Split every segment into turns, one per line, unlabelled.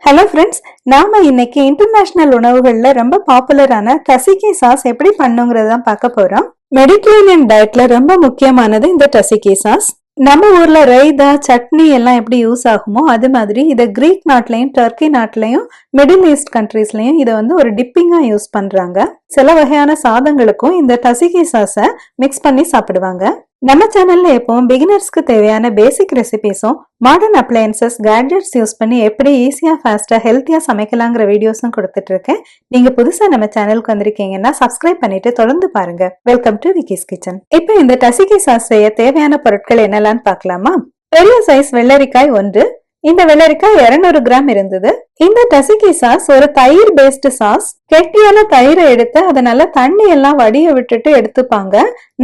Hello friends, நாம இன்னைக்கு international உணவுகள்ல ரொம்ப பாப்புலரான டசிகி சாஸ் எப்படி பண்ணுங்கிறதான் பார்க்க போறோம். மெடிட்டரேனியன் டயட்ல ரொம்ப முக்கியமானது இந்த டசிகி சாஸ். நம்ம ஊர்ல ரைதா, சட்னி எல்லாம் எப்படி யூஸ் ஆகுமோ அது மாதிரி இதை கிரீக் நாட்டிலையும் டர்க்கி நாட்டிலையும் மிடில் ஈஸ்ட் கண்ட்ரீஸ்லயும் இதை ஒரு டிப்பிங்கா யூஸ் பண்றாங்க. சில வகையான சாதங்களுக்கும் இந்த டசிகி சாஸை மிக்ஸ் பண்ணி சாப்பிடுவாங்க. நம்ம சேனல்ல எப்பவும் பிகினர்ஸ்க்கு தேவையான பேசிக் ரெசிபிஸும் மாடர்ன் அப்ளையன்சஸ் கேட்ஜெட்ஸ் யூஸ் பண்ணி எப்படி ஈஸியா ஃபாஸ்டா ஹெல்த்தியா சமைக்கலாங்கிற வீடியோஸும் கொடுத்துட்டு இருக்கேன். நீங்க புதுசா நம்ம சேனலுக்கு வந்திருக்கீங்கன்னா சப்ஸ்கிரைப் பண்ணிட்டு தொடர்ந்து பாருங்க. Welcome to Vicky's kitchen. இப்போ இந்த டசிகி சாஸ் செய்ய தேவையான பொருட்கள் என்னெல்லாம் பார்க்கலாமா? பெரிய சைஸ் வெள்ளரிக்காய் 1. இந்த வெள்ளரிக்காய் 200 கிராம் இருந்தது. இந்த டசிகி சாஸ் ஒரு தயிர் பேஸ்ட் சாஸ். கெட்டியான தயிரை எடுத்து அதை நல்லா தண்ணி எல்லாம் வடிய விட்டுட்டு எடுத்துப்பாங்க.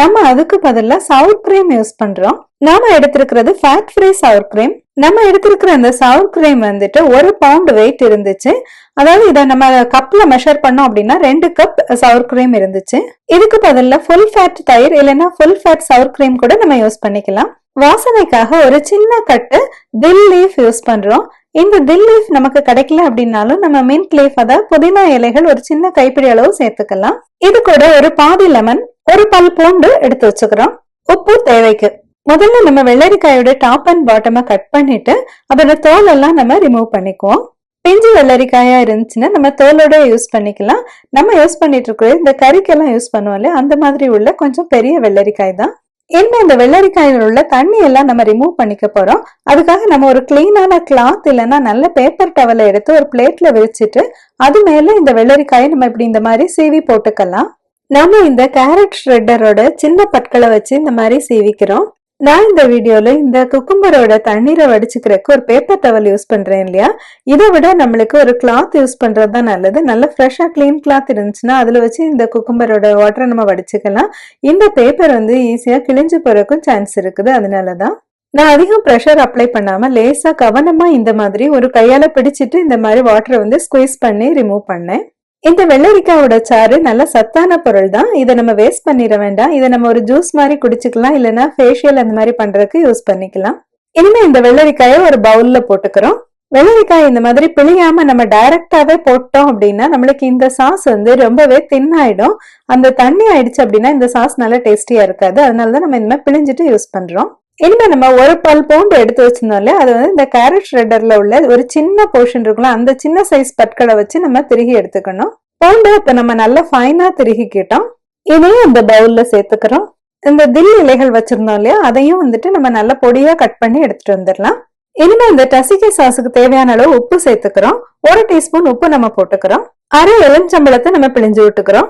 நம்ம அதுக்கு பதிலா சவுர் கிரீம் யூஸ் பண்றோம். நாம எடுத்திருக்கிறது ஃபேட் ஃப்ரீ சவுர் கிரீம். நம்ம எடுத்திருக்கிற அந்த சவுர் கிரீம் 1 பவுண்ட் வெயிட் இருந்துச்சு. அதாவது இதை நம்ம கப்ல மெஷர் பண்ணோம் அப்படின்னா 2 கப் சவுர் கிரீம் இருந்துச்சு. இதுக்கு பதிலா ஃபுல் ஃபேட் தயிர் இல்லைன்னா ஃபுல் ஃபேட் சவுர் கிரீம் கூட நம்ம யூஸ் பண்ணிக்கலாம். வாசனைக்காக ஒரு சின்ன கட்டு தில் லீஃப் யூஸ் பண்றோம். இந்த தில் லீஃப் நமக்கு கிடைக்கல அப்படின்னாலும் நம்ம மின்ட் லீஃப், அதாவது புதினா இலைகள் ஒரு சின்ன கைப்பிடி அளவு சேர்த்துக்கலாம். இது கூட ஒரு பாதி லெமன், ஒரு பல் பூண்டு எடுத்து வச்சுக்கிறோம். உப்பு தேவைக்கு. முதல்ல நம்ம வெள்ளரிக்காயோட டாப் அண்ட் பாட்டமை கட் பண்ணிட்டு அதோட தோல் எல்லாம் நம்ம ரிமூவ் பண்ணிக்குவோம். பிஞ்சு வெள்ளரிக்காயா இருந்துச்சுன்னா நம்ம தோலோட யூஸ் பண்ணிக்கலாம். நம்ம யூஸ் பண்ணிட்டு இருக்கிறது இந்த கறிக்கெல்லாம் யூஸ் பண்ணுவோம்ல, அந்த மாதிரி உள்ள கொஞ்சம் பெரிய வெள்ளரிக்காய் தான். என்ன இந்த வெள்ளரிக்காயில் உள்ள தண்ணி எல்லாம் நம்ம ரிமூவ் பண்ணிக்க போறோம். அதுக்காக நம்ம ஒரு கிளீனான கிளாத் இல்லைன்னா நல்ல பேப்பர் டவலை எடுத்து ஒரு பிளேட்ல விரிச்சிட்டு அது மேல இந்த வெள்ளரிக்காயை நம்ம இப்படி இந்த மாதிரி சீவி போட்டுக்கலாம். நம்ம இந்த கேரட் ஷ்ரெட்டரோட சின்ன பற்களை வச்சு இந்த மாதிரி சீவிக்கிறோம். நான் இந்த வீடியோல இந்த குக்கும்பரோட தண்ணீரை வடிச்சுக்கிறதுக்கு ஒரு பேப்பர் டவல் யூஸ் பண்றேன் இல்லையா, இதை விட நம்மளுக்கு ஒரு கிளாத் யூஸ் பண்றதுதான் நல்லது. நல்ல ஃப்ரெஷ்ஷா கிளீன் கிளாத் இருந்துச்சுன்னா அதுல வச்சு இந்த குக்கும்பரோட வாட்டரை நம்ம வடிச்சுக்கலாம். இந்த பேப்பர் ஈஸியா கிழிஞ்சு போறதுக்கும் சான்ஸ் இருக்குது. அதனாலதான் நான் அதிகம் ப்ரெஷர் அப்ளை பண்ணாம லேசா கவனமா இந்த மாதிரி ஒரு கையால பிடிச்சிட்டு இந்த மாதிரி வாட்டரை ஸ்குவீஸ் பண்ணி ரிமூவ் பண்ணேன். இந்த வெள்ளரிக்காயோட சாறு நல்ல சத்தான பொருள் தான். இதை நம்ம வேஸ்ட் பண்ணிட வேண்டாம். இதை நம்ம ஒரு ஜூஸ் மாதிரி குடிச்சுக்கலாம், இல்லைன்னா ஃபேஷியல் அந்த மாதிரி பண்றதுக்கு யூஸ் பண்ணிக்கலாம். இனிமே இந்த வெள்ளரிக்காயை ஒரு பவுல்ல போட்டுக்கிறோம். வெள்ளரிக்காய் இந்த மாதிரி பிழியாம நம்ம டைரக்டாவே போட்டோம் அப்படின்னா நம்மளுக்கு இந்த சாஸ் ரொம்பவே தின் ஆயிடும். அந்த தண்ணி ஆயிடுச்சு அப்படின்னா இந்த சாஸ் நல்லா டேஸ்டியா இருக்காது. அதனாலதான் நம்ம இந்த மாதிரி பிழிஞ்சிட்டு யூஸ் பண்றோம். இனிமே நம்ம ஒரு பல் பூண்டு எடுத்து வச்சிருந்தோம்ல, அது இந்த கேரட் ஷ்ரெட்டர்ல உள்ள ஒரு சின்ன போர்ஷன் இருக்குல்ல, அந்த சின்ன சைஸ் பற்களை வச்சு நம்ம திருகி எடுத்துக்கணும். பூண்டு இப்ப நம்ம நல்லா ஃபைனா திருகிக்கிட்டோம். இதையும் இந்த பவுல்ல சேர்த்துக்கிறோம். இந்த தில் இலைகள் வச்சிருந்தோம் இல்லையா, அதையும் நம்ம நல்லா பொடியா கட் பண்ணி எடுத்துட்டு வந்துடலாம். இனிமே இந்த டசிகி சாஸுக்கு தேவையான அளவு உப்பு சேர்த்துக்கிறோம். 1 டீஸ்பூன் உப்பு நம்ம போட்டுக்கிறோம். அரை எலுமிச்சம்பழத்தை நம்ம பிழிஞ்சு விட்டுக்கிறோம்.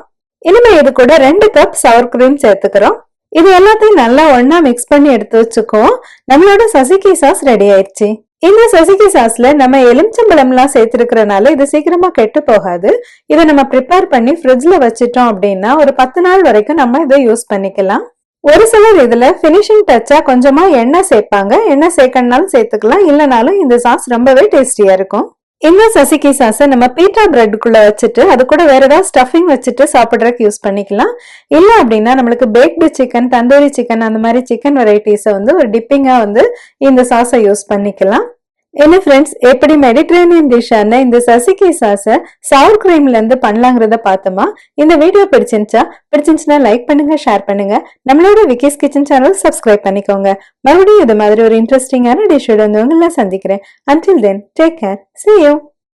இனிமே இது கூட 2 கப் சவர் கிரீம் சேர்த்துக்கிறோம். இது எல்லாத்தையும் நல்லா ஒன்னா மிக்ஸ் பண்ணி எடுத்து வச்சுக்குவோம். நம்மளோட டசிகி சாஸ் ரெடி ஆயிடுச்சு. இந்த டசிகி சாஸ்ல நம்ம எலுமிச்சம்பழம் எல்லாம் சேர்த்திருக்கிறனால இது சீக்கிரமா கெட்டு போகாது. இதை நம்ம ப்ரிப்பேர் பண்ணி ஃப்ரிட்ஜ்ல வச்சிட்டோம் அப்படின்னா ஒரு 10 நாள் வரைக்கும் நம்ம இதை யூஸ் பண்ணிக்கலாம். ஒரு சிலர் இதுல பினிஷிங் டச்சா கொஞ்சமா எண்ணெய் சேர்ப்பாங்க. எண்ணெய் சேர்க்கணும்னாலும் சேர்த்துக்கலாம், இல்லைனாலும் இந்த சாஸ் ரொம்பவே டேஸ்டியா இருக்கும். இந்த டசிகி சாஸை நம்ம பீட்டா பிரெட்டுக்குள்ள வச்சுட்டு அது கூட வேற ஏதாவது ஸ்டஃபிங் வச்சுட்டு சாப்பிட்றதுக்கு யூஸ் பண்ணிக்கலாம். இல்ல அப்படின்னா நம்மளுக்கு பேக்டு சிக்கன், தந்தூரி சிக்கன் அந்த மாதிரி சிக்கன் வெரைட்டிஸை ஒரு டிப்பிங்கா இந்த சாஸை யூஸ் பண்ணிக்கலாம். என்ன ஃப்ரெண்ட்ஸ், எப்படி மெடிட்டரேனியன் டிஷ்ஷான இந்த டசிகி சாஸை சவுர் கிரீம்ல இருந்து பண்ணலாங்கிறத பார்த்தோமா? இந்த வீடியோ பிடிச்சிருந்துச்சுன்னா லைக் பண்ணுங்க, ஷேர் பண்ணுங்க. நம்மளோட விக்கிஸ் கிச்சன் சேனல் சப்ஸ்கிரைப் பண்ணிக்கோங்க. மறுபடியும் இது மாதிரி ஒரு இன்ட்ரெஸ்டிங்கான டிஷ்ஷோட உங்களை சந்திக்கிறேன். Until then, take care. See you.